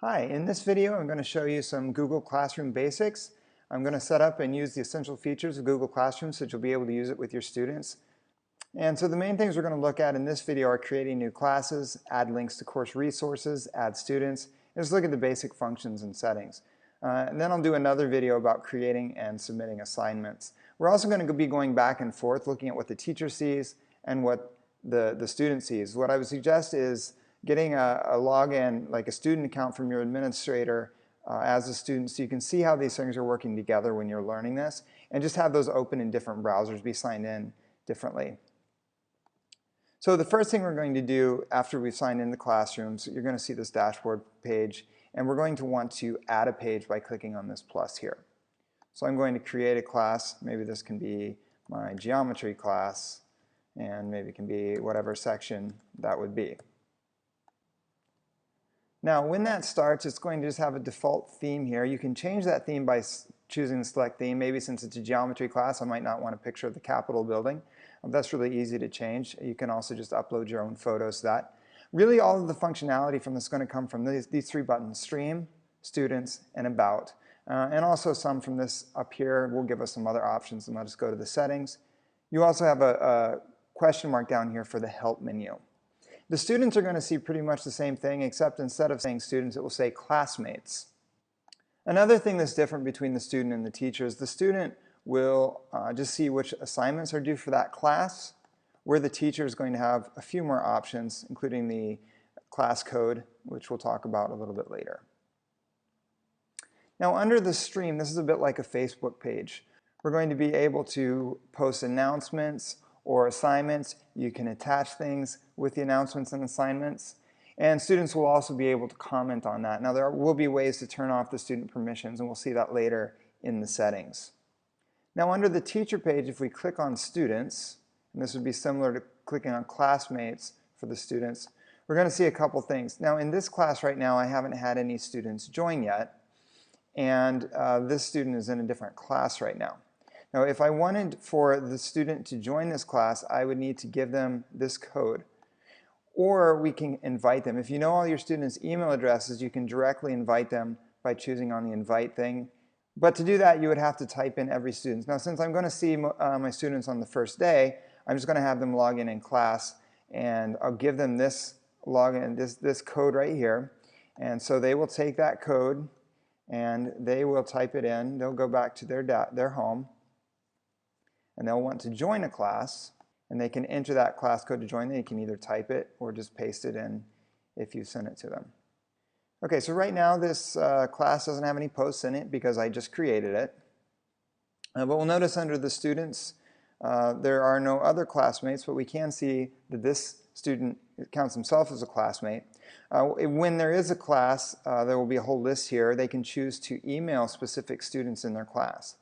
Hi, in this video I'm going to show you some Google Classroom basics. I'm going to set up and use the essential features of Google Classroom so that you'll be able to use it with your students. And so the main things we're going to look at in this video are creating new classes, add links to course resources, add students, and just look at the basic functions and settings. And then I'll do another video about creating and submitting assignments. We're also going to be going back and forth looking at what the teacher sees and what the student sees. What I would suggest is getting a login, like a student account from your administrator as a student so you can see how these things are working together when you're learning this, and just have those open in different browsers, be signed in differently. So the first thing we're going to do after we've signed into Classrooms, you're going to see this dashboard page, and we're going to want to add a page by clicking on this plus here. So I'm going to create a class. Maybe this can be my geometry class, and maybe it can be whatever section that would be. Now when that starts, it's going to just have a default theme here. You can change that theme by choosing the select theme. Maybe since it's a geometry class, I might not want a picture of the Capitol building. That's really easy to change. You can also just upload your own photos to that. Really all of the functionality from this is going to come from these three buttons: Stream, Students, and About. And also some from this up here will give us some other options, and let us go to the settings. You also have a question mark down here for the Help menu. The students are going to see pretty much the same thing, except instead of saying students, it will say classmates. Another thing that's different between the student and the teacher is the student will just see which assignments are due for that class, where the teacher is going to have a few more options, including the class code, which we'll talk about a little bit later. Now under the stream, this is a bit like a Facebook page. We're going to be able to post announcements or assignments. You can attach things with the announcements and assignments, and students will also be able to comment on that. Now there will be ways to turn off the student permissions, and we'll see that later in the settings. Now under the teacher page, if we click on students, and this would be similar to clicking on classmates for the students, we're going to see a couple things. Now in this class right now, I haven't had any students join yet, and this student is in a different class right now. Now if I wanted for the student to join this class, I would need to give them this code. Or we can invite them. If you know all your students' email addresses, you can directly invite them by choosing on the invite thing. But to do that, you would have to type in every student. Now since I'm going to see my students on the first day, I'm just going to have them log in class, and I'll give them this login, this code right here. And so they will take that code and they will type it in. They'll go back to their home, and they'll want to join a class, and they can enter that class code to join. They can either type it or just paste it in if you send it to them. Okay, so right now this class doesn't have any posts in it because I just created it. But we'll notice under the students there are no other classmates, but we can see that this student counts himself as a classmate. When there is a class, there will be a whole list here. They can choose to email specific students in their class.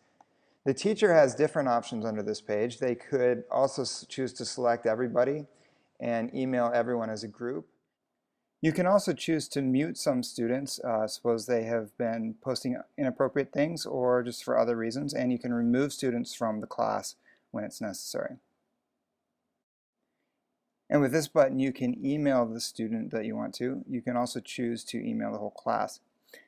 The teacher has different options under this page. They could also choose to select everybody and email everyone as a group. You can also choose to mute some students, suppose they have been posting inappropriate things or just for other reasons, and you can remove students from the class when it's necessary. And with this button, you can email the student that you want to. You can also choose to email the whole class.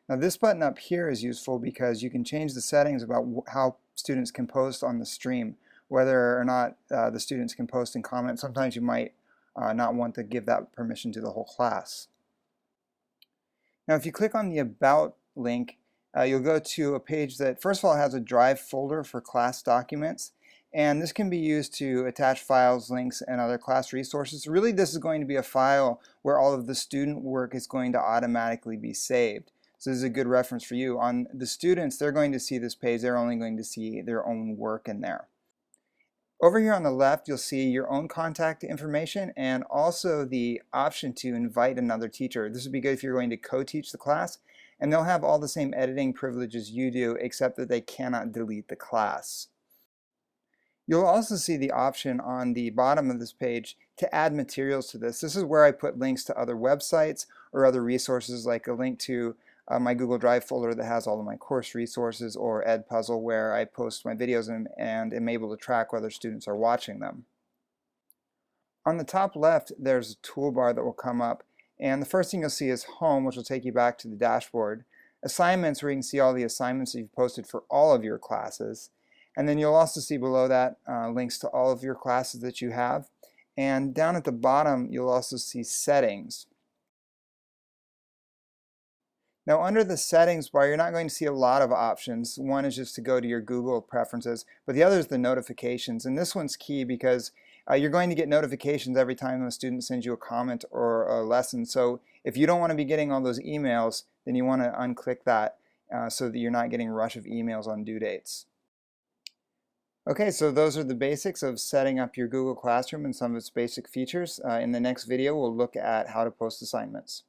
Now this button up here is useful because you can change the settings about how students can post on the stream, whether or not the students can post and comment. Sometimes you might not want to give that permission to the whole class. Now if you click on the About link, you'll go to a page that first of all has a Drive folder for class documents, and this can be used to attach files, links, and other class resources. Really this is going to be a file where all of the student work is going to automatically be saved. So this is a good reference for you. On the students, they're going to see this page. They're only going to see their own work in there. Over here on the left, you'll see your own contact information and also the option to invite another teacher. This would be good if you're going to co-teach the class, and they'll have all the same editing privileges you do, except that they cannot delete the class. You'll also see the option on the bottom of this page to add materials to this. This is where I put links to other websites or other resources, like a link to my Google Drive folder that has all of my course resources, or Edpuzzle where I post my videos and am able to track whether students are watching them. On the top left, there's a toolbar that will come up, And the first thing you'll see is Home, which will take you back to the dashboard. Assignments, where you can see all the assignments that you've posted for all of your classes. And then you'll also see below that links to all of your classes that you have. And down at the bottom, you'll also see Settings. Now under the Settings bar, you're not going to see a lot of options. One is just to go to your Google preferences, but the other is the notifications. And this one's key because you're going to get notifications every time a student sends you a comment or a lesson. So if you don't want to be getting all those emails, then you want to unclick that so that you're not getting a rush of emails on due dates. Okay, so those are the basics of setting up your Google Classroom and some of its basic features. In the next video, we'll look at how to post assignments.